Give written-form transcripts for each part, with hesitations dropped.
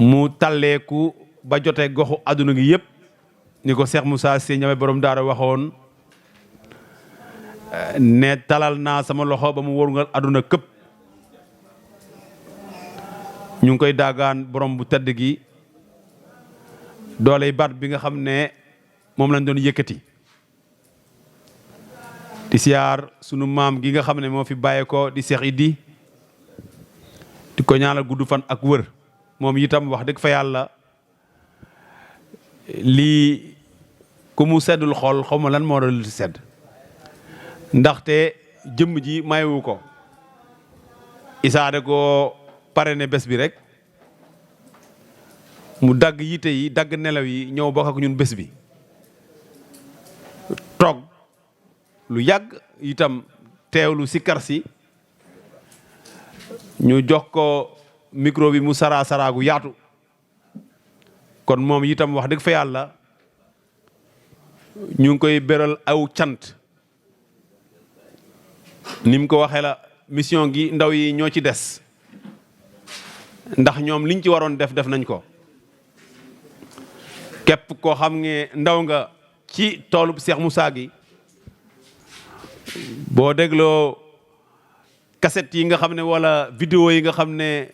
mu talleeku ba jotee goxu àdduna gi yëpp ni ko Cheikh Moussa Sy Ndiamé borom daara waxoon ne talal naa sama loxo ba mu wóor nga àdduna këpp. ñu ngi koy daagaan borom bu tedd gi dooley baat bi nga xam ne moom lañ doon yëkkati di siyaar sunu maam gi nga xam ne moo fi bàyyeekoo di Cheikh Idi di ko ñaanal gudd fan ak wër moom itam wax dëgg fa yàlla lii ku mu seddul xol xaw ma lan moo doon sedd ndaxte jëmm ji mayewu ko isaade ko pare ne bés bi rek mu dagg yite yi dagg nelaw yi ñëw bokk ak ñun bés bi toog lu yàgg itam teewlu si kar si ñu jox ko micro bi mu saraagu yaatu kon moom itam wax dëgg fa yàlla ñu ngi koy beral aw cant ni mu ko waxee la mission gi ndaw yi ñoo ci des ndax ñoom liñ ci waroon def nañ ko képp koo xam ne ndaw nga ci toolub Cheikh Moussa gi boo dégloo cassette yi nga xam ne wala vidéo yi nga xam ne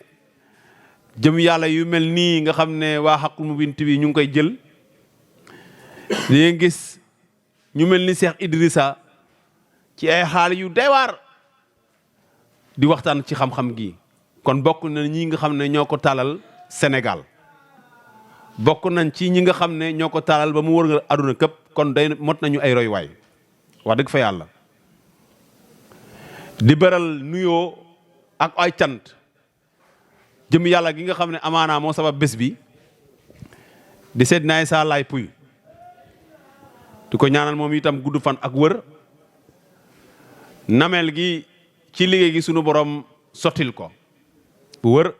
jëm yàlla yu mel nii nga xam ne waa Haqqul Mubin TV ñu ngi koy jël li nga gis ñu mel ni Cheikh Idrissa ci ay xaal yu doy waar di waxtaan ci xam-xam gi kon bokk na ñi nga xam ne ñoo ko talal Sénégal bokk nañ ci ñi nga xam ne ñoo ko talal ba mu wër nga àdduna këpp kon day mot nañu ay royuwaay wax dëgg fa yàlla di beral nuyoo ak ay cant jëm yàlla gi nga xam ne amaanaa moo sabab bés bi di seet naay saa laay puy di ko ñaanal moom itam gudd fan ak wër nameel gi ci liggéey gi sunu borom sottil ko bu wër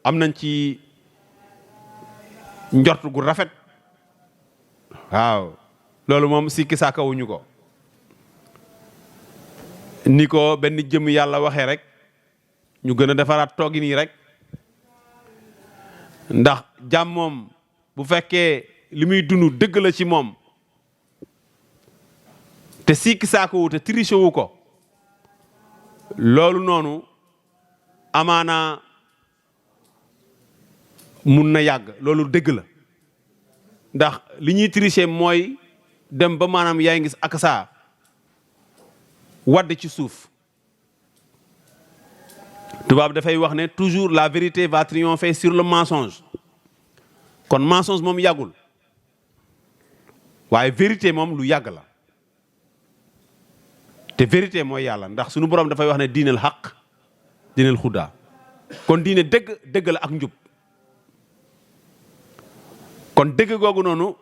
am nañ ci njort gu rafet waaw loolu moom sikki saakawuñu ko ni ko benn jëm yàlla waxee rek ñu gën a defaraat toogi nii rek ndax jàmm moom bu fekkee li muy dund dëgg la ci moom te sikki saakowu te triché wu ko loolu noonu amaana mun na yàgg loolu dëgg la ndax li ñuy tricher mooy dem ba maanaam yaa ngi gis ak saa wadd ci suuf tubaab dafay wax ne toujours la vérité va triompher sur le mensonge kon mensonge moom yàggul waaye vérité moom lu yàgg la te vérité mooy yàlla ndax sunu borom dafay wax ne diinal xaq diinal xudaa kon diine dëgg la ak njub kon dëgg googu noonu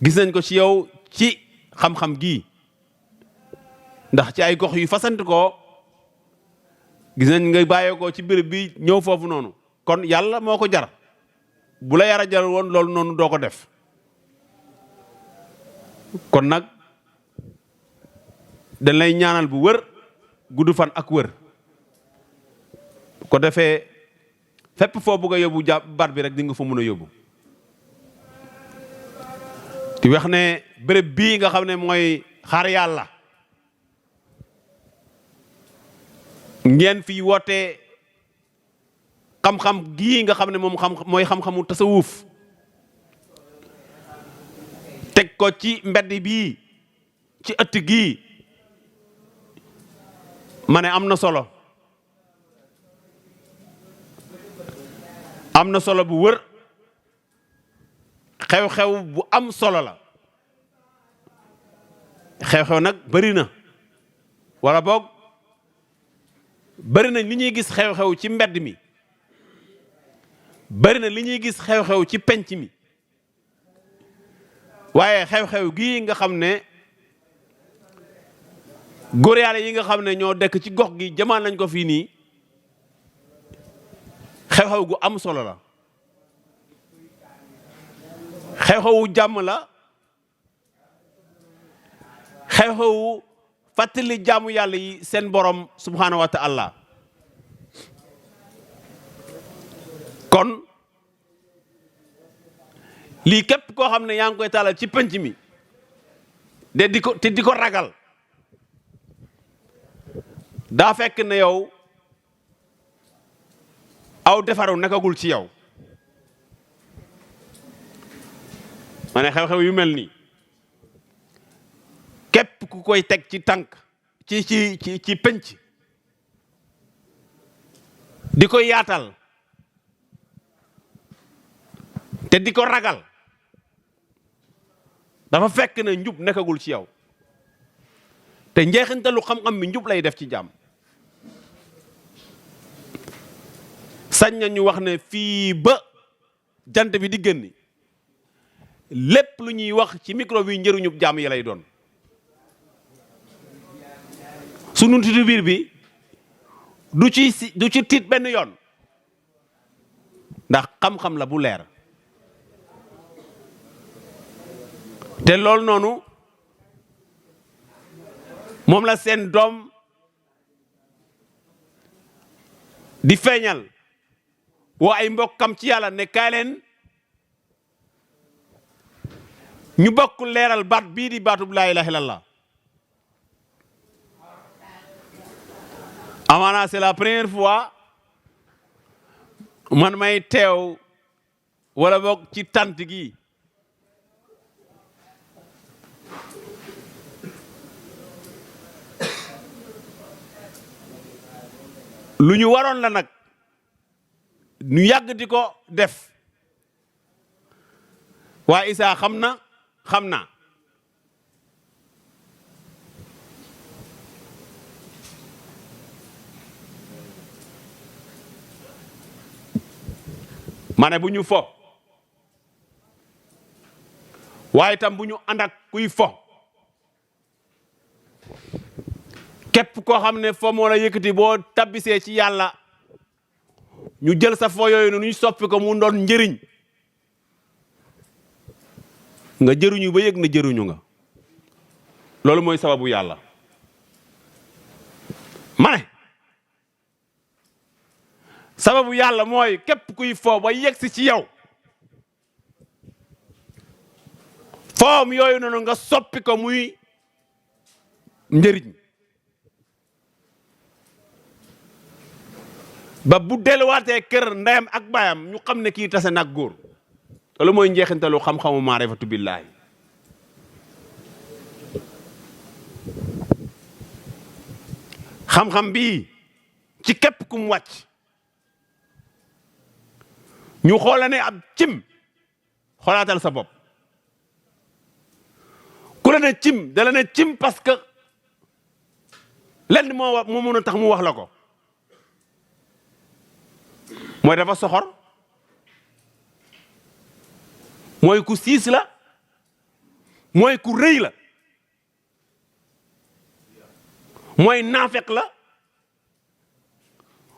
gis nañ ko ci yow ci xam-xam gii ndax ci ay gox yu fasant ko gis nañ nga bàyyeekoo ci béréb bi ñëw foofu noonu kon yàlla moo ko jar bu la yara jar woon loolu noonu doo ko def kon nag dañ lay ñaanal bu wër gudd fan ak wër ko defee fépp foo bëgg a yóbbu baat bi rek di nga fa mën a yóbbu di wax ne béréb bii nga xam ne mooy xaar yàlla ngeen fi woote xam-xam gii nga xam ne moom mooy xam-xamu tasawuf teg ko ci mbedd bii ci ëtt gii ma ne am na solo bu wër xew-xew bu am solo la xew-xew nag bari na wala boog bari na li ñuy gis xew-xew ci mbedd mi bari na li ñuy gis xew-xew ci penc mi waaye xew-xew gii nga xam ne góor yàlla yi nga xam ne ñoo dekk ci gox gi jamaan nañ ko fii nii xew-xew gu am solo la xew-xewu jàmm la xew-xewu fàttali jaamu yàlla yi seen borom subhanahu wa ta'ala kon lii képp koo xam ne yaa ngi koy taalal ci penc mi de di ko ragal daa fekk ne yow aw defaru nekkagul ci yow. ma ne xew-xew yu mel nii képp ku koy teg ci tànk ci penc di ko yaatal te di ko ragal dafa fekk ne njub nekkagul ci yow te njeexintalu xam-xam bi njub lay def ci jàmm. sañ na ñu wax ne fii ba jant bi di génn lépp lu ñuy wax ci micro bi njëriñu jàmm yi lay doon. sunu tuddu biir bi du ci tiit benn yoon ndax xam-xam la bu leer te loolu noonu moom la seen doom di feeñal woo ay mbokkam ci yàlla ne kaay leen ñu bokk leeral baat bii di baatub laa ilaaha illallah. amaana c'est la première fois man may teew wala boog ci tant gi lu ñu waroon la nag ñu yàgg di ko def waa Isaa xam na ma ne bu ñu fo waaye itam bu ñu ànd ak kuy fo képp koo xam ne fo moo la yëkkati boo tabbisee ci yàlla ñu jël sa fo yooyu nu ñu soppi ko mu doon njëriñ nga jëruñu ba yëg na jëruñu nga loolu mooy sababu yàlla. ma ne sababu yàlla mooy képp kuy fo ba yegsi ci yow foom yooyu noonu nga soppi ko muy njëriñ ba bu delluwaatee kër ndeyam ak baayam ñu xam ne kii tase nag góor loolu mooy njeexintalu xam-xamu maarifatu billaahi. xam-xam bii ci képp ku mu wàcc ñu xoola ne ab cim xoolaatal sa bopp ku la ne cim da la ne cim parce que lenn moo mën a tax mu wax la ko mooy dafa soxor mooy ku siis la mooy ku rëy la mooy naafeq la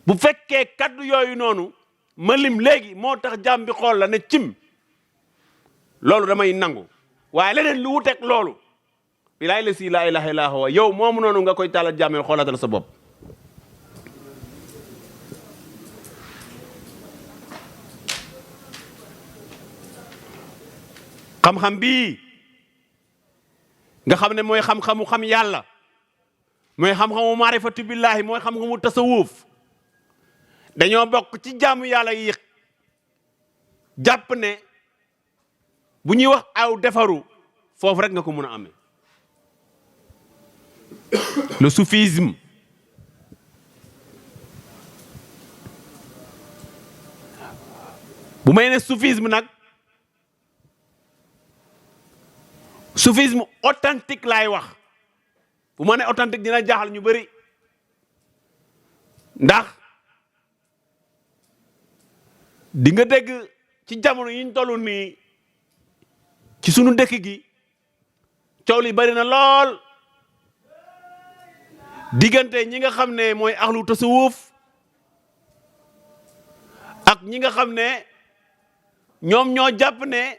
bu fekkee kaddu yooyu noonu ma lim léegi moo tax jàmm bi xool la ne cim loolu damay nangu waaye leneen lu wuteeg loolu bilaay la si laa ilaaha illaa huwa yow moomu noonu nga koy taalal jàmmee xoolatal sa bopp. xam-xam bii nga xam ne mooy xam-xamu xam yàlla mooy xam-xamu maarifatu billaahi mooy xam-xamu tasawuf dañoo bokk ci jaamu yàlla yi jàpp ne bu ñuy wax aw defaru foofu rek nga ko mën a amee. le soufisme bu may ne soufisme nag soufisme authentique laay wax bu ma ne authentique dina jaaxal ñu bari ndax di nga dégg ci jamono yi ñu toll nii ci sunu dëkk gi coow li bari na lool diggante ñi nga xam ne mooy axlu tasawuf ak ñi nga xam ne ñoom ñoo jàpp ne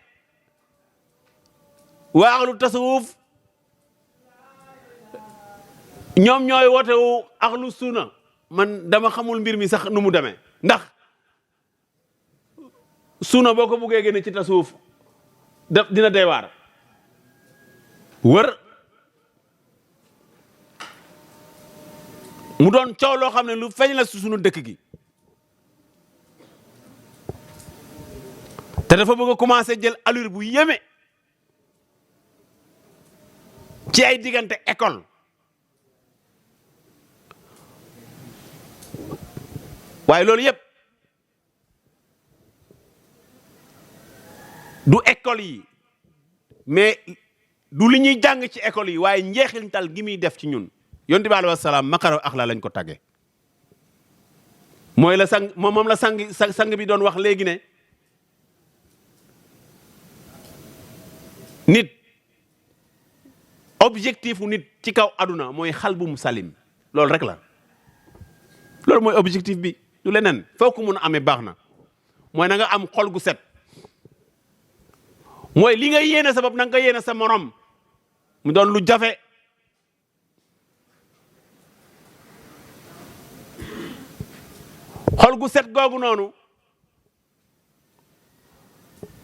waa axlu tasawuf ñoom ñooy wootewu axlu sunna man dama xamul mbir mi sax nu mu demee ndax suuna boo ko buggee génne ci tasawuf dina doy waar wër mu doon coow loo xam ne lu feeñ la su sunu dëkk gi te dafa bëgg a commencé jël allure bu yéeme ci ay diggante école waaye loolu yëpp du école yi mais du li ñuy jàng ci école yi waaye njeexintal gi muy def ci ñun yonent bi alayhi salaam makaro axla lañ ko tagge mooy la sang moom la sang bi doon wax léegi ne nit objectif nit ci kaw aduna mooy xalbum salim loolu rek la loolu mooy objectif bi du leneen foo ko mun a amee baax na mooy na nga am xol gu set mooy li nga yéene sa bopp na nga ko yéene sa morom mu doon lu jafe xol gu set googu noonu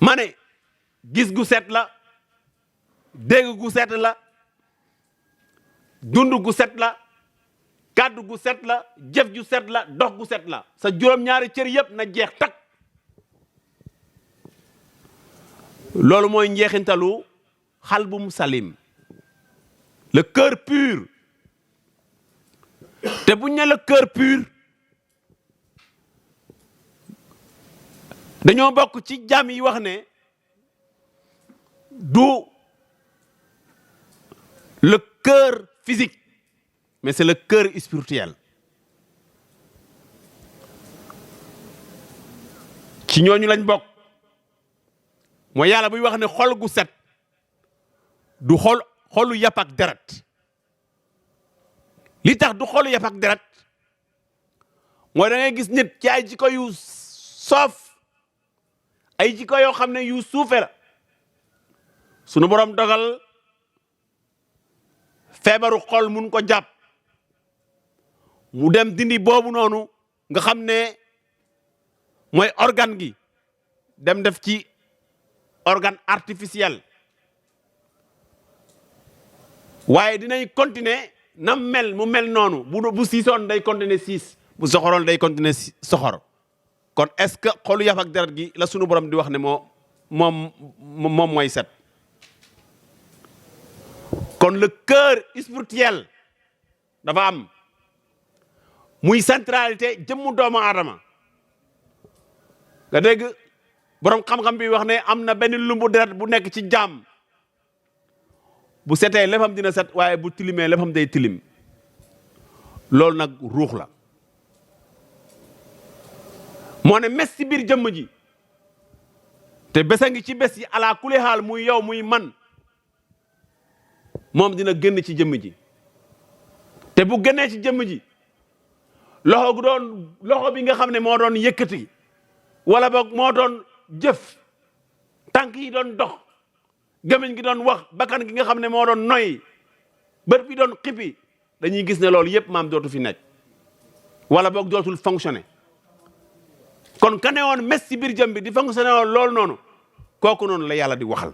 ma ne gis gu set la dégg gu set la dund gu set la kàddu gu set la jëf ju set la dox gu set la sa juróom-ñaari cër yëpp na jeex tak loolu mooy njeexintalu xalbum salim le cœur pur te buñ ne le cœur pur dañoo bokk ci jàmm yi wax ne du le cœur physique mais c'est le cœur spirituel ci ñooñu lañ bokk mooy yàlla buy wax ne xol gu set du xolu yàpp ak deret li tax du xolu yàpp ak deret mooy da ngay gis nit ci ay jikko yu soof ay jikko yoo xam ne yu suufe la sunu borom dogal feebaru xol mun ko jàpp mu dem dindi boobu noonu nga xam ne mooy organe gi dem def ci organe artificiel waaye dinañ continuer na mel mu mel noonu bu siisoon day continuer siis bu soxoroon day continuer soxor kon est-ce que xolu yàpp ak deret gi la sunu borom di wax ne moom mooy set kon le cœur spirituel dafa am muy centralité jëmmu doomu aadama nga dégg borom xam-xam bi wax ne am na benn lumbu deret bu nekk ci jaam bu setee léppam dina set waaye bu tilimee léppam day tilim loolu nag ruux la moo ne mes ci biir jëmm ji te besa ngi ci bés yi ala kulli xaal muy yow muy man moom dina génn ci jëmm ji te bu génnee ci jëmm ji loxo bi nga xam ne moo doon yëkkati wala boog moo doon jëf tànk yi doon dox gémmiñ gi doon wax bakkan gi nga xam ne moo doon noy bët bi doon xippi dañuy gis ne loolu yëpp maam dootu fi nekk wala boog dootul fonctionner kon ka ne woon mes ci biir jëm bi di fonctionner woon loolu noonu kooku noonu la yàlla di waxal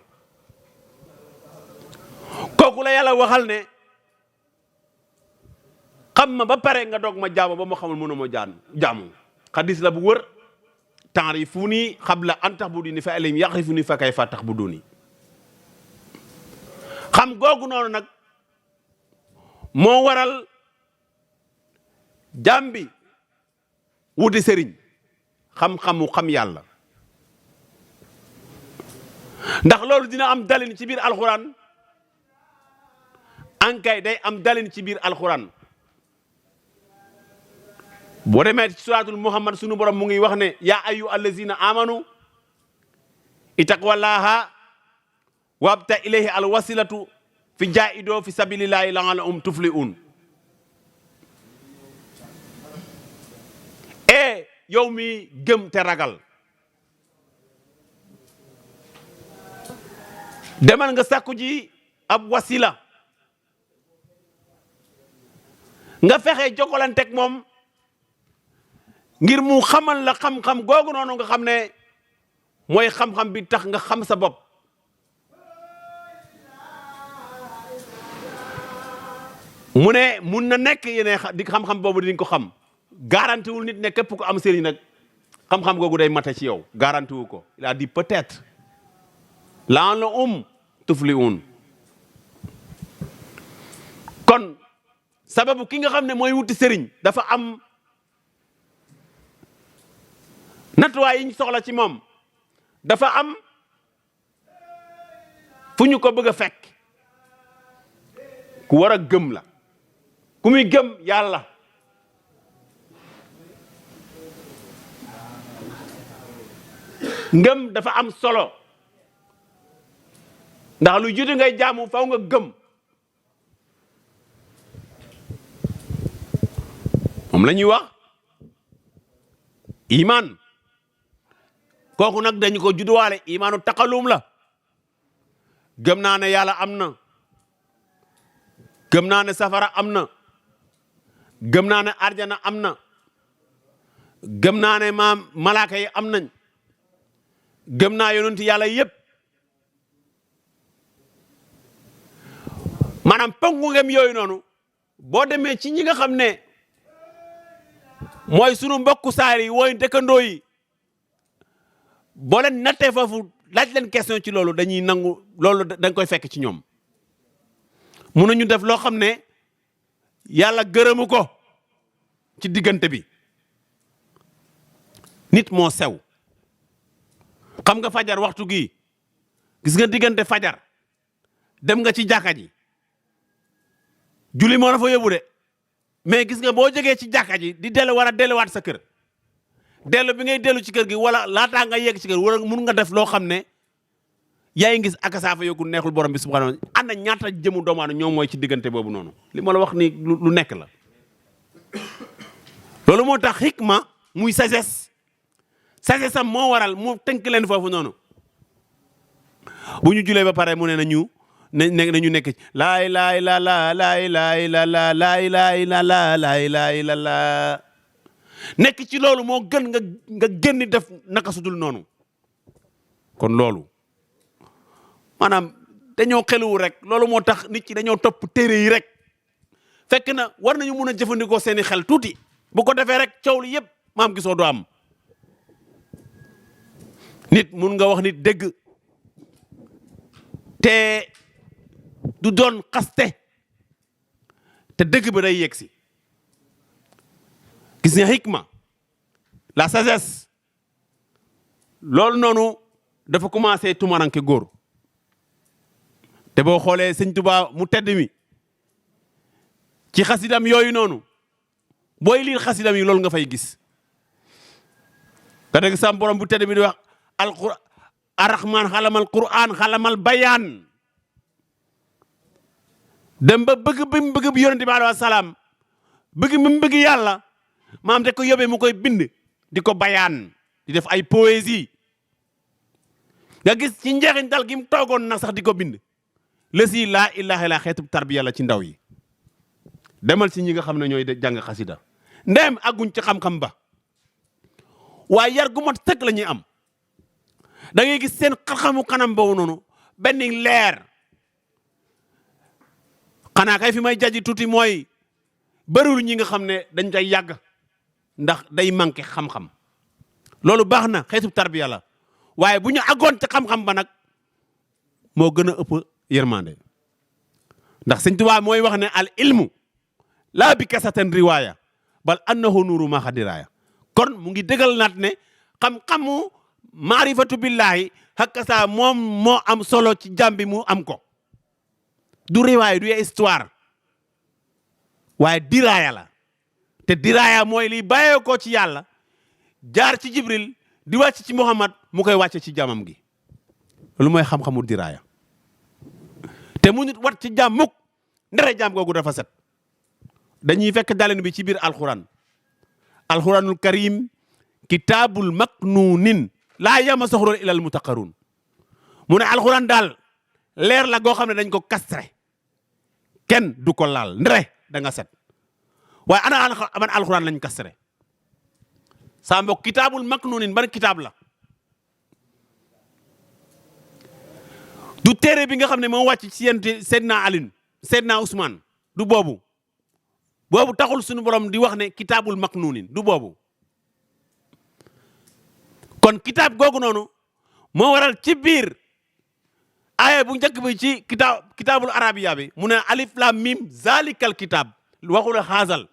kooku la yàlla waxal ne xam ma ba pare nga doog ma jaamu ba ma xamul mënu ma jaamu xadis la bu wër ta'rifuni qabla an ta'buduni fa alim ya'rifuni fa kayfa ta'buduni xam googu noonu nag moo waral jaam bi wuti sëriñ xam yàlla ndax loolu dina am dalin ci biir alxuraan ankay day am dalin ci biir alxuraan boo demee ci suraatul muhammad sunu borom mu ngi wax ne yaa ayu allazina amanu itaqwallaha wabta ilayhi alwasilatu fi jaaidoo fi sabilillahi la'allahum tuflihun yow mi gëm te ragal demal nga sàkku ji ab wasila nga fexe jokkalanteeg moom ngir mu xamal la xam-xam googu noonu nga xam ne mooy xam-xam bi tax nga xam sa bopp. mu ne mun na nekk yéene di xam-xam boobu dinañ ko xam garanti wul nit ne képp ko am sëriñ nag xam-xam googu day mate ci yow garanti wu ko. Il a dit peut-être la'allahum tuflihun. kon sababu ki nga xam ne mooy wuti sëriñ dafa am nattuwaay yi ñu soxla ci moom, dafa am fu ñu ko bëgg a fekk. ku war a gëm la, ku muy gëm yàlla. ngëm dafa am solo ndax lu jiitu ngay jaamu faw nga gëm. moom la ñuy wax iman. kooku nag dañu ko judduwaale imaanu taqalum la. gëm naa ne yàlla am na, gëm naa ne safara am na, gëm naa ne arjana am na, gëm naa ne malaaka yi am nañ, gëm naa yonenti yàlla yépp. maanaam ponku ngëm yooyu noonu boo demee ci ñi nga xam ne mooy sunu mbokku saar yi wooy dëkkandoo yi, boo leen nattee foofu laaj leen question ci loolu dañuy nangu loolu dañ koy fekk ci ñoom. mënuñu def loo xam ne yàlla gërëmu ko ci diggante bi. nit moo sew. xam nga fajar waxtu gi gis nga diggante fajar dem nga ci jàkka ji julli moo la fa yóbbu de, mais gis nga boo jógee ci jàkka ji di dellu war a delluwaat sa kër, dellu bi ngay dellu ci kër gi wala laataa nga yegg ci kër wala mun nga def loo xam ne yaa ngi gis akasaafa yokku neexul borom bi subhanahu ana ñaata jëmu doomu aadama ñoom mooy ci diggante boobu noonu. li ma la wax ni lu nekk la. loolu moo tax hikma muy sagesse am moo waral mu tënk leen foofu noonu. bu ñu julee ba pare mu ne nañu nekk laa ilaaha illallaah laa ilaaha illallaah laa ilaaha illallaah laa ilaaha illallaah. nekk ci loolu moo gën nga génn def naka sudul noonu. kon loolu maanaam dañoo xeluwu rek. loolu moo tax nit ci dañoo topp téere yi rek. fekk na war nañu mun a jëfandikoo seeni xel tuuti. bu ko defee rek coow li yëpp maam gisoo du am. nit mun nga wax nit dëgg te du doon xaste te dëgg ba day yegg si. gis nga hikma la sagesse loolu noonu dafa commencé tumaranke góor. te boo xoolee sëñ Tuubaa mu tedd mi ci xasidam yooyu noonu booy liir xasidam yi loolu nga fay gis. nga dégg sam borom bu tedd mi di wax alquran arrahman xalamal quran xalamal bayaan. dem ba bëgg bi mu bëgg yonente bi alayhi salaam bëgg mi mu bëgg yàlla maam te ko yóbbee mu koy bind di ko bayaan di def ay poésie. nga gis ci njeexintal gi mu toogoon nag sax di ko bind. lesi laa ilaha illa xeetub tarbiya la ci ndaw yi. demal ci ñi nga xam ne ñooy jàng xasida ndem agguñ ci xam-xam ba waaye yar gu mat sëkk la ñuy am. da ngay gis seen xam-xamu kanam boobu noonu benn leer. xanaa kay fi may jaji tuuti mooy bëriwul ñi nga xam ne dañ koy yàgg ndax day manqué xam-xam. loolu baax na xeetub tarbiya la waaye bu ñu àggoon ci xam-xam ba nag moo gën a ëpp yërmande. ndax sëñ Tuubaa mooy wax ne al ilmu laa bi kasatan riwaaya bal annahu nuuru maa xadiraaya. kon mu ngi dëggal naat ne xam-xamu maarifatu billahi hakasa moom moo am solo ci jàmbi mu am ko. du riwaaya du histoire waaye diraaya la te diraaya mooy liy bàyyee ko ci yàlla jaar ci Jibril di wàcc ci Muhammad mu koy wàcce ci jaamam gi. loolu mooy xam-xamu diraaya te mu nit wat ci jaam mukk ndere jaam googu dafa set. dañuy fekk dalen bi ci biir alquran alquranul karim kitaabul maknuunin laa yamassahu illa al mutaqarun. mu ne alquran daal leer la goo xam ne dañ ko kastre kenn du ko laal ndere da nga set. waaye ana man alquran lañ kastre. saa mbokk kitaabul maknuunin ban kitaab la du téere bi nga xam ne moo wàcc ci yent Seydina Alioune Seydina Ousmane du boobu taxul suñu borom di wax ne kitaabul maknuunin du boobu. kon kitaab googu noonu moo waral ci biir aaya bu njëkk bi ci kitaabul arabiya bi mu ne alif lam mim zalikal kitaab waxula xaasal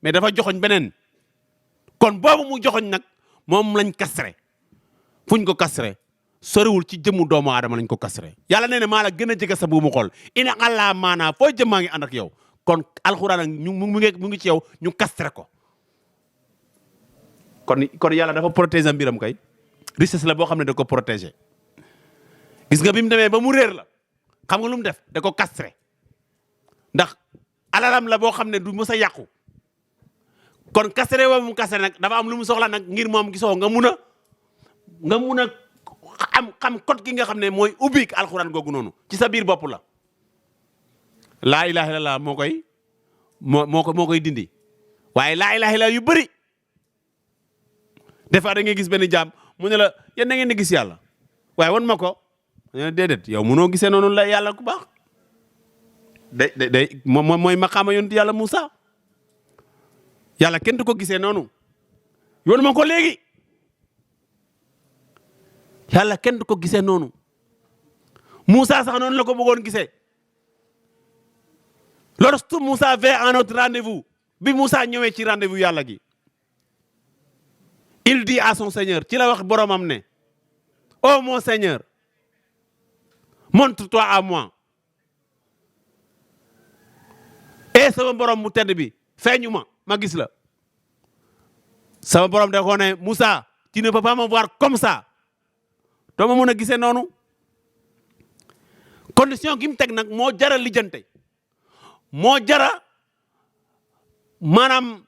mais dafa joxoñ beneen kon boobu mu joxoñ nag moom lañ kasre fuñ ko kasre soriwul ci jëmmu doomu aadama lañ ko kasre yàlla nee na maa la gën a jege sa buumu xol ina allah maanaa foo jëm maa ngi ànd ak yow kon alxuraan ak mu ngi ci yow ñu kasre ko kon yàlla dafa protéger mbiram kay richesse la boo xam ne da ko protéger gis nga bi mu demee ba mu réer la xam nga lu mu def da ko kasre ndax alalam la boo xam ne du mës a yàqu kon kasre wa mu kasre nag dafa am lu mu soxla nag ngir moom gisoo nga mun a xam code gi nga xam ne mooy ubbi alxuraan googu noonu ci sa biir bopp la laa ilaha illallah moo koy dindi waaye laa ilaha illallah yu bëri des fois da ngay gis benn jaam mu ne la yéen da ngeen di gis yàlla waaye wan ma ko déedéet yow munoo gisee noonu la yàlla ku baax day mooy maqaama yonent yàlla Moussa yàlla kenn du ko gisee noonu yoonu ma ko léegi yàlla kenn du ko gisee noonu Moussa sax noonu la ko bëggoon gisee lorsque Moussa vint à notre rendez-vous bi Moussa ñëwee ci rendez-vous yàlla gi il dit à son Seigneur ci la wax boromam ne oh mon Seigneur montre-toi à moi et sama borom mu tedd bi feeñu ma gis la sama borom da ko ne Moussa tu ne peux pas me voir comme ça doo ma mën a gisee noonu condition gi mu teg nag moo jara lijjante moo jara maanaam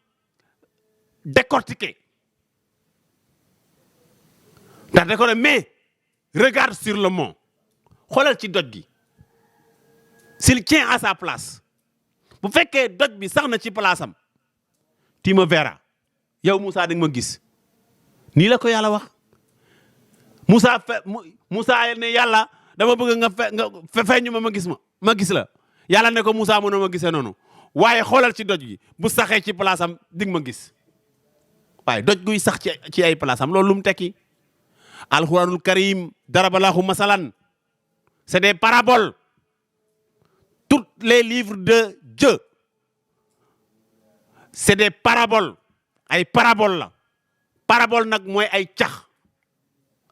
décortiquer ndax da ko ne mais regarde sur le mont xoolal ci doj gi s'il tient à sa place bu fekkee doj bi sax na ci place am tu me verras yow Moussa da nga ma gis nii la ko yàlla wax Moussa ne yàlla dama bëgg nga feeñu ma gis la yàlla ne ko Moussa mënoo ma gisee noonu waaye xoolal ci doj gi bu saxee ci place am dig ma gis waaye doj guy sax ci ay place am loolu lu mu tekki alxuraanul karim daraballahu masalan c'est des paraboles tous les livres de Dieu c'est des paraboles ay paraboles la parabole nag mooy ay cax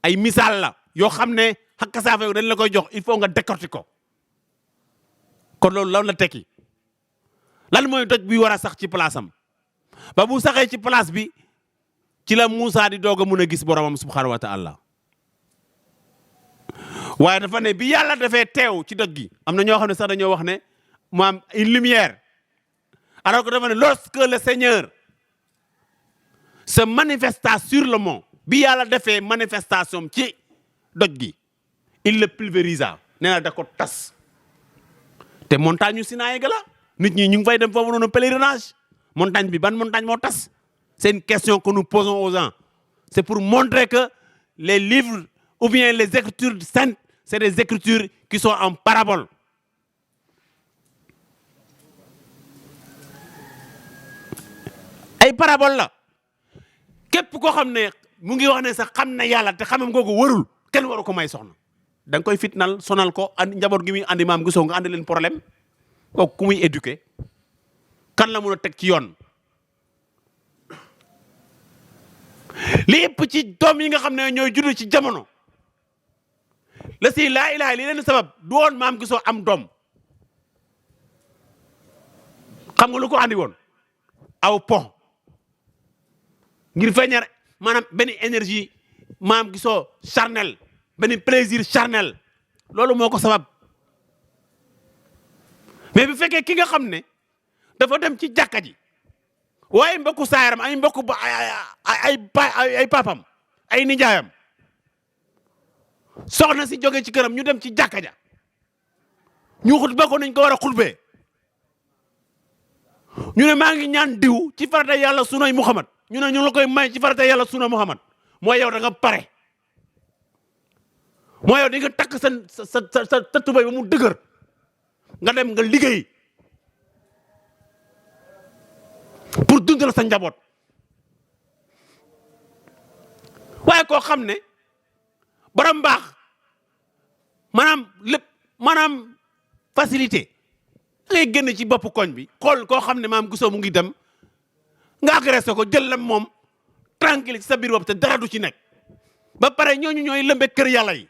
ay misaal la yoo xam ne xakka saafe dañ la koy jox il faut nga décortiquer ko kon loolu lan la tekki lan mooy doj bi war a sax ci place am ba bu saxee ci place bi ci la Moussa di doog a mun a gis boromam subhanahu wa taala waaye dafa ne bi yàlla dafee teew ci doj gi am na ñoo xam ne sax dañoo wax ne maam une lumière alors que dafa ne lorsque le Seigneur se manifesta sur le mont bi yàlla defee manifestation ci doj gi il le pulvérisa nee na da ko tas te montagne yu Sinaï ga la nit ñi ñu ngi fay dem foofu noonu pèlerinage montagne bi ban montagne moo tas c'est une question que nous posons aux gens c'est pour montrer que les livres ou bien les écritures saintes c'est des écritures qui sont en parabole ay parabole la képp koo xam ne mu ngi wax ne sax xam na yàlla te xamam googu warul kenn waru ko may soxna da nga koy fitnal sonal ko andi njaboot gi muy andi maam gisoo nga andi leen problème kooku ku muy éduquer kan la mun a teg ci yoon li ëpp ci doom yi nga xam ne ñooy judd ci jamono la si laa ilaha li leen sabab du woon maam gisoo am doom xam nga lu ko andi woon aw po ngir feeñar maanaam benn énergie maam gisoo charnel benn plaisir charnel loolu moo ko sabab mais bu fekkee ki nga xam ne dafa dem ci jàkka ji waaye mbokku saayaram ay mbokku ay papam ay nijaayam soxna si jóge ci këram ñu dem ci jàkka ja ñu xutba ko nañ ko war a xutbee ñu ne maa ngi ñaan diw ci farata yàlla sunay Muhammad ñu ne ñu la koy may ci farata yàlla sunay Muhammad mooy yow da nga pare mooy yow di nga takk sa tubay ba mu dëgër nga dem nga liggéey pour dundal sa njaboot waaye koo xam ne borom baax maanaam lépp maanaam facilité ngay génn ci bopp koñ bi xool koo xam ne maam gisoo mu ngi dem nga agressé ko jël la moom tranquille ci sa biir bopp te dara du ci nekk ba pare ñooñu ñooy lëmbe kër yàlla yi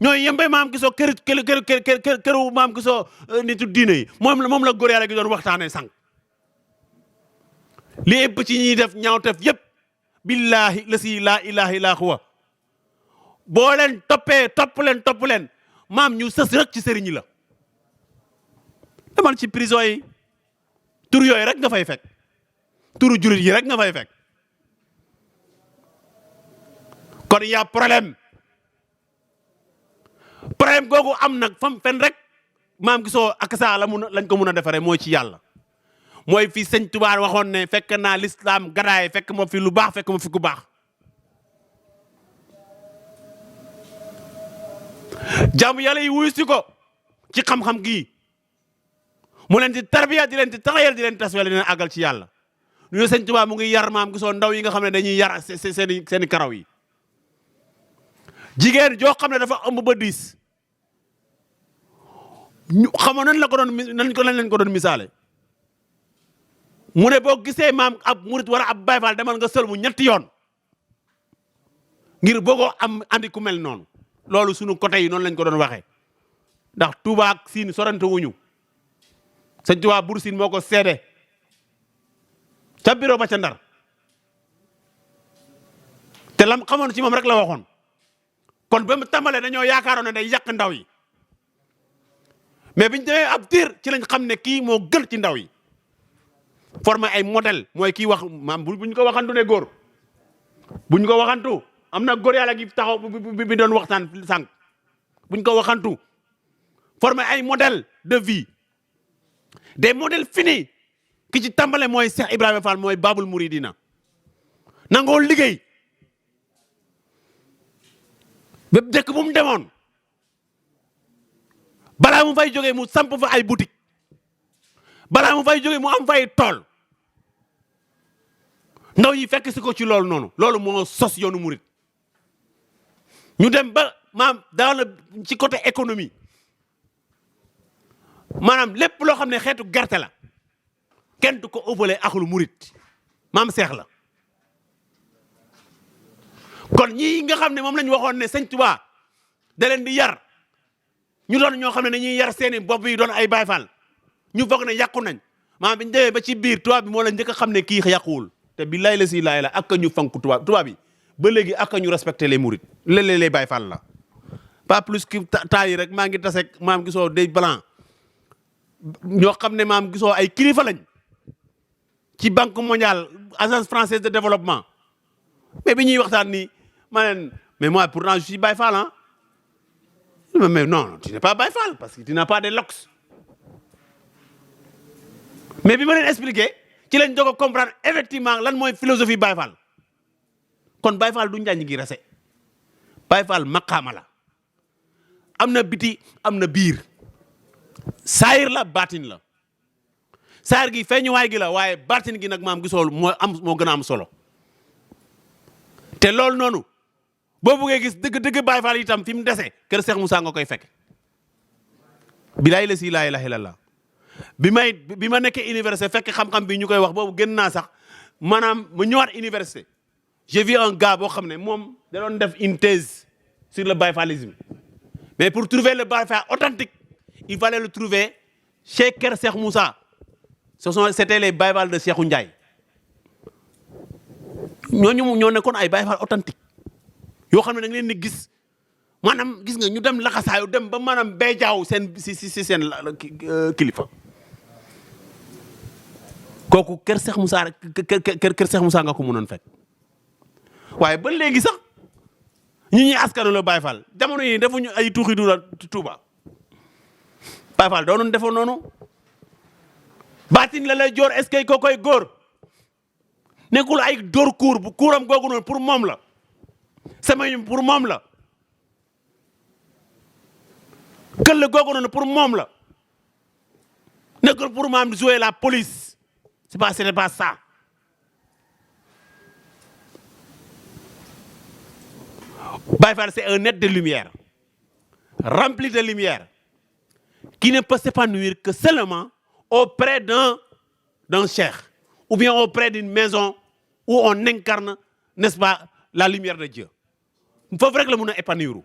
ñooy yembe maam gisoo këru maam gisoo nitu diine yi moom la góor yàlla gi doon waxtaanee sànq li ëpp ci ñuy def ñaawtef yëpp billahi la si laa ilaha illa huwa boo leen topp leen maam ñu sës rek ci sëriñ la demal ci prison yi tur yooyu rek nga fay fekk turu jurit yi rek nga fay fekk kon y a problème googu am nag fam fen rek maam gisoo ak saa lañ ko mun a defaree mooy ci yàlla mooy fii sëñ Tuubaa waxoon ne fekk naa l'islam gadaay fekk ma fi lu baax fekk ma fi ku baax jaamu yàlla yi wuyu si ko ci xam-xam gii mu leen di tarbiya di leen di taxayal di leen taswel di leen àggal ci yàlla ñu sëñ Tuubaa mu ngi yar maam gisoo ndaw yi nga xam ne dañuy yar seeni karaw yi jigéen joo xam ne dafa ëmb ba 10 ñu xamoon nan lañ ko doon misaale mu ne boo gisee maam ab murit wala ab bayfaal demal nga sël mu ñetti yoon ngir boogoo am andi ku mel noonu loolu sunu côté yi noonu lañ ko doon waxee ndax Touba ak Siin sorante wuñu sëñ Touba Bur Siin moo ko seede ca bureau ba ca Ndar te lam xamoon ci moom rek la waxoon kon ba mu tàmbalee dañoo yaakaaroon ne day yàq ndaw yi mais biñ demee ab diir ci lañ xam ne kii moo gën ci ndaw yi formé ay modèle mooy kii wax maam buñ ko waxantu ne góor buñ ko waxantu am na góor yàlla gi taxaw bi doon waxtaan sànq buñ ko waxantu formé ay modèle de vie des modèles finis ki ci tàmbale mooy Cheikh Ibrahima Fall mooy Babul Mouridina nangoo liggéey bépp dëkk bu mu demoon balaa mu fay jógee mu samp fa ay boutique balaa mu fay jógee mu am fay tool ndaw yi fekk si ko ci loolu noonu loolu moo sos yoonu murit ñu dem ba maam ci côté économie maanaam lépp loo xam ne xeetu gerte la kenn du ko ëppalee axlu murit maam seex la kon ñii nga xam ne moom lañ waxoon ne sëñ Tuubaa da leen di yar ñu doon ñoo xam ne dañuy yar seeni bopp yi doon ay Baay Faal ñu foog ne yàqu nañ maanaam bi ñu demee ba ci biir tubaab bi moo la njëkk a xam ne kii yàquwul te bi lay la si laay la ak ñu fonk tubaab bi ba léegi ak ñu respecté les mourides léeg-léeg les Baay Faal la pas plus que temps yi rek maa ngi taseeg maam gisoo des blancs ñoo xam ne maam gisoo ay kilifa lañ ci banque mondiale agence française de développement mais bi ñuy waxtaan nii ma ne mais moi pourtant je suis Baay Faal ah mais non tu n'es pas Baay Faal parce que tu n'as pas de lox mais bi ma leen expliqué ci lañ doog a comprendre effectivement lan mooy philosophie Baye Fall kon Baye Fall du njaañ gi rase Baye Fall maqaama la am na biti am na biir saayir la baatin la saayir gi feeñuwaay gi la waaye baatin gi nag maam gisoo moo gën a am solo te loolu noonu boo buggee gis dëgg Baye Fall itam fi mu dese kër Cheikh Moussa nga koy fekk bilaay la si laa ilaaha illallaah bi ma nekkee université fekk xam-xam bi ñu koy wax boobu gën naa sax maanaam ma ñëwaat université j'ai vu un gars boo xam ne moom da doon def une thèse sur le bayfalisme mais pour trouver le Baye Fall authentique il fallait le trouver chez Kër Cheikh Moussa c'était les Baye Fall de Cheikhou Ndiaye ñoo nekkoon ay Baye Fall authentique yoo xam ne da nga leen di gis maanaam gis nga ñu dem laxasaayu dem ba maanaam bay jaaw seen si seen kilifa kooku kër Cheikh Moussa kër Cheikh Moussa nga ko mënoon fekk waaye ba léegi sax ñi askanu la Baye Fall jamono yi defuñu ay tuuxi du Touba Baye Fall doonoon defoon noonu baatin la lay joor est-ce que koo koy góor nekkul ay dóor kuur bu kuuram googu noonu pour moom la semaine pour moom la këll googu noonu pour moom la nekkul pour maam jouer la police ce n'est pas ça. Baye Fall c'est un être de lumière rempli de lumière qui ne peut s'épanouir que seulement auprès d'un cheikh ou bien auprès d'une maison où on incarne, n'est-ce pas, la lumière de Dieu. Il faut vraiment que le épanouir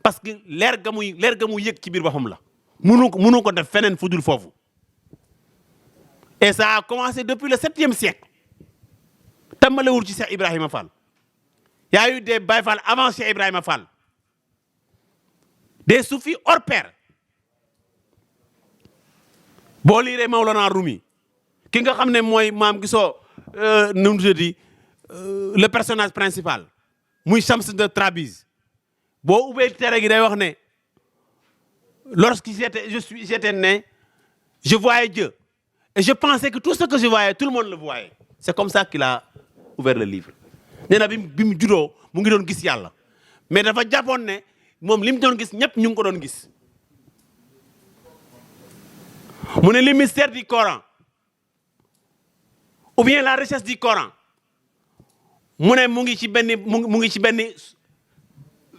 parce que l'air ga muy yëg ci biir boppam la mënu ko def feneen fu dul foofu. Et ça a commencé depuis le 7e siècle tàmbalewul ci Cheikh Ibrahima Fall. Il y a eu des Baye Fall avant Cheikh Ibrahima Fall, des soufis hors pair. boo liiree Maolana Rumi ki nga xam ne mooy maam gisoo nu mu tuddati le personnage principal muy Shams de Tabriz boo ubbee tere gi day wax ne lorsque j'étais né je voyais Dieu et je pensais que tout ce que je voyais tout le monde le voyait. C'est comme ça qu'il a ouvert le livre. nee na bi mu juddoo mu ngi doon gis yàlla mais dafa jàppoon ne moom li mu doon gis ñëpp ñu ngi ko doon gis. mu ne le mystère du Coran ou bien la richesse du Coran mu ne mu ngi ci benn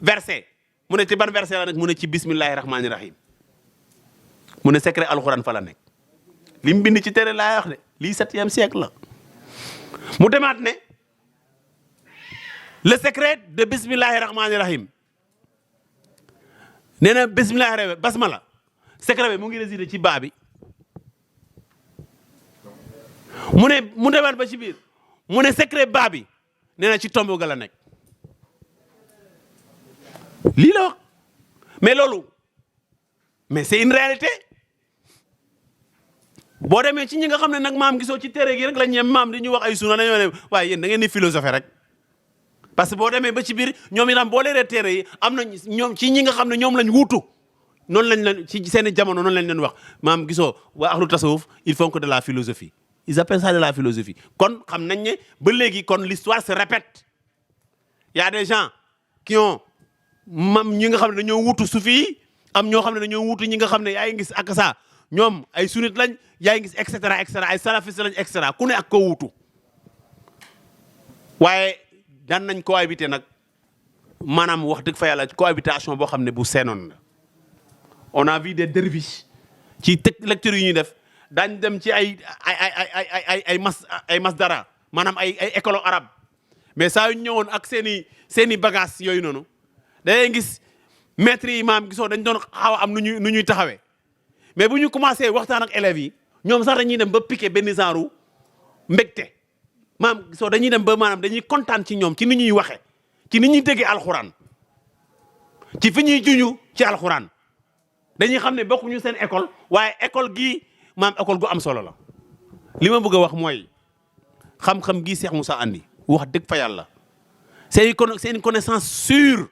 verset mu ne ci ban verset la nag mu ne ci bismillahi rahmaani rahim mu ne secret alxuraan fa la nekk li mu bind ci tere laa wax de lii 7e siècle la mu demaat ne le secret de bismillahi rahmaani rahim nee na bismillahi rahmaani basmala secret bi mu ngi résidé ci baa bi mu demaat ba ci biir mu ne secret baa bi nee na ci tomb ga la nekk lii la wax mais loolu mais c'est une réalité boo demee ci ñi nga xam ne nag maam gisoo ci tere gi rek la ñem maam di ñu wax ay suna dañoo ne waaye yéen da ngeen di philosophie rek parce que boo demee ba ci biir ñoom itam boo leeree tere yi am na ñoom ci ñi nga xam ne ñoom lañ wuutu noonu lañ leen ci seen i jamono noonu lañ leen wax maam gisoo waa ahlu tasawuf ils font que de la philosophie ils appellent ça de la philosophie kon xam nañ ne ba léegi kon l'histoire se répète. Il y a des gens qui ont mam ñi nga xam ne dañoo wuutu sufi yi am ñoo xam ne dañoo wuutu ñi nga xam ne yaa ngi gis ak ça ñoom ay sunnit lañ yaa ngi gis et cetera ay salafiste lañ et cetera ku ne ak koo wuutu waaye daan nañ cohabiter nag maanaam wax dëgg fa yàlla cohabitation boo xam ne bu seenoon la. On a vu des derviches ci lecture yi ñuy def daañ dem ci ay masdara maanaam ay école arabe mais saa yu ñëwoon ak seen i bagages yooyu noonu da ngay gis maîtres yi maam gisoo dañ doon xaw a am nu ñuy taxawee mais bu ñu commencé waxtaan ak élèves yi ñoom sax dañuy dem ba piqué benn genre mbégte maam gisoo dañuy dem ba maanaam dañuy kontaan ci ñoom ci ni ñuy waxe ci ni ñuy déggee alxuraan ci fi ñuy juñu ci alxuraan dañuy xam ne bokkuñu seen école waaye école gii maam école gu am solo la. li ma bëgg a wax mooy xam-xam gii Cheikh Moussa andi wax dëgg fa yàlla c'est une connaissance sûre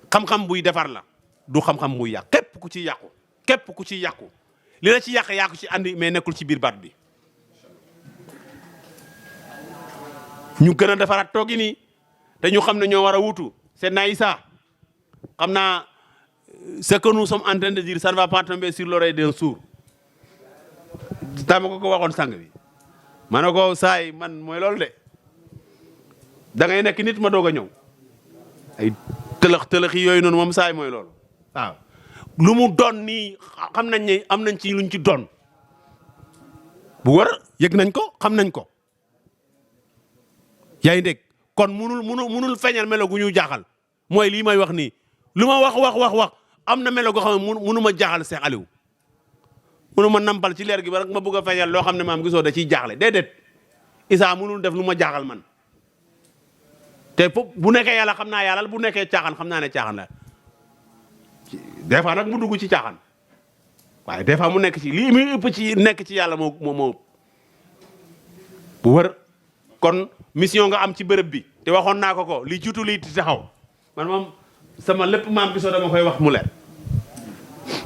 xam-xam buy defar la du xam-xam buy yàq képp ku ci yàqu li la ci yàq yaa ko ci andi mais nekkul ci biir baat bi. ñu gën a defaraat toogi nii te ñu xam ne ñoo war a wutu Seydina Issa xam naa ce que nous sommes en train de dire ça ne va pas tomber sur l'oreille d'un sourd. dama ko waxoon sang bi ma ne ko saay man mooy loolu de da ngay nekk nit ma doog a ñëw ay tëlëx yooyu noonu moom saay mooy loolu waaw lu mu doon nii xam nañ ne am nañ ci luñ ci doon bu war yëg nañ ko xam nañ ko yaa ngi dégg kon munul feeñal melo gu ñu jaaxal mooy lii may wax nii lu ma wax am na melo goo xam ne munu ma jaaxal Cheikh Aliou munu ma nampal ci leer gi ba rek ma bëgg a feeñal loo xam ne maam gisoo da ciy jaaxle déedéet Issa munul def lu ma jaaxal man te bu nekkee yàlla xam naa yàlla bu nekkee caaxaan xam naa ne caaxaan la des fois nag mu dugg ci caaxaan waaye des fois mu nekk ci lii muy ëpp ci nekk ci yàlla moo bu wër kon mission nga am ci bërëb bi te waxoon naa ko li jiitu lii di taxaw man moom sama lépp maam gisoo dama koy wax mu leer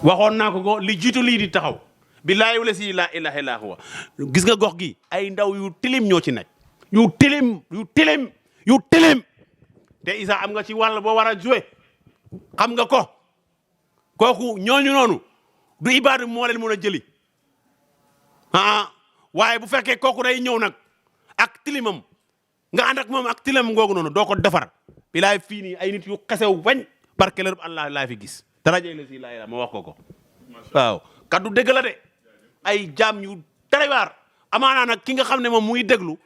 waxoon naa ko li jiitu lii di taxaw billaahi wala si laa ilaaha illaa huwa gis nga gox gi ay ndaw yu tilim ñoo ci nekk yu tilim te Issa am nga ci wàll boo war a joué xam nga ko kooku ñooñu noonu du ibaadu moo leen mën a jëli waaye bu fekkee kooku day ñëw nag ak tilimam nga ànd ak moom ak tilimam ngoogu noonu doo ko defar bilaay fii nii ay nit yu xesew wañ barke la Allah laa fi gis darajey la si laay ma wax ko waaw kaddu dëgg la de ay jaam yu tarawaar amaanaa nag ki nga xam ne moom muy déglu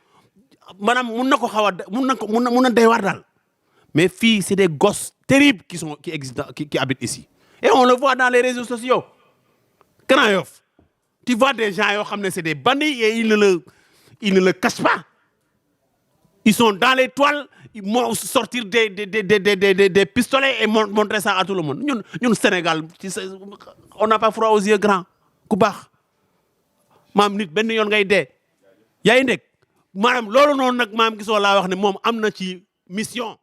maanaam mun na ko xaw a mun na day waar daal mais fii c'est des gosses terribles qui existent qui habitent ici et on le voit dans les réseaux sociaux Grand Yoff tu vois des gens yoo xam ne c'est des bandits et ils ne le cachent pas ils sont dans les toiles ils vont sortir des pistolets et montrer ça à tout le monde ñun Sénégal on n'a pas froid aux yeux grand ku baax maam nit benn yoon ngay dee yaa ngi nekk maanaam loolu noonu nag maam gisoo laa wax ne moom am na ci mission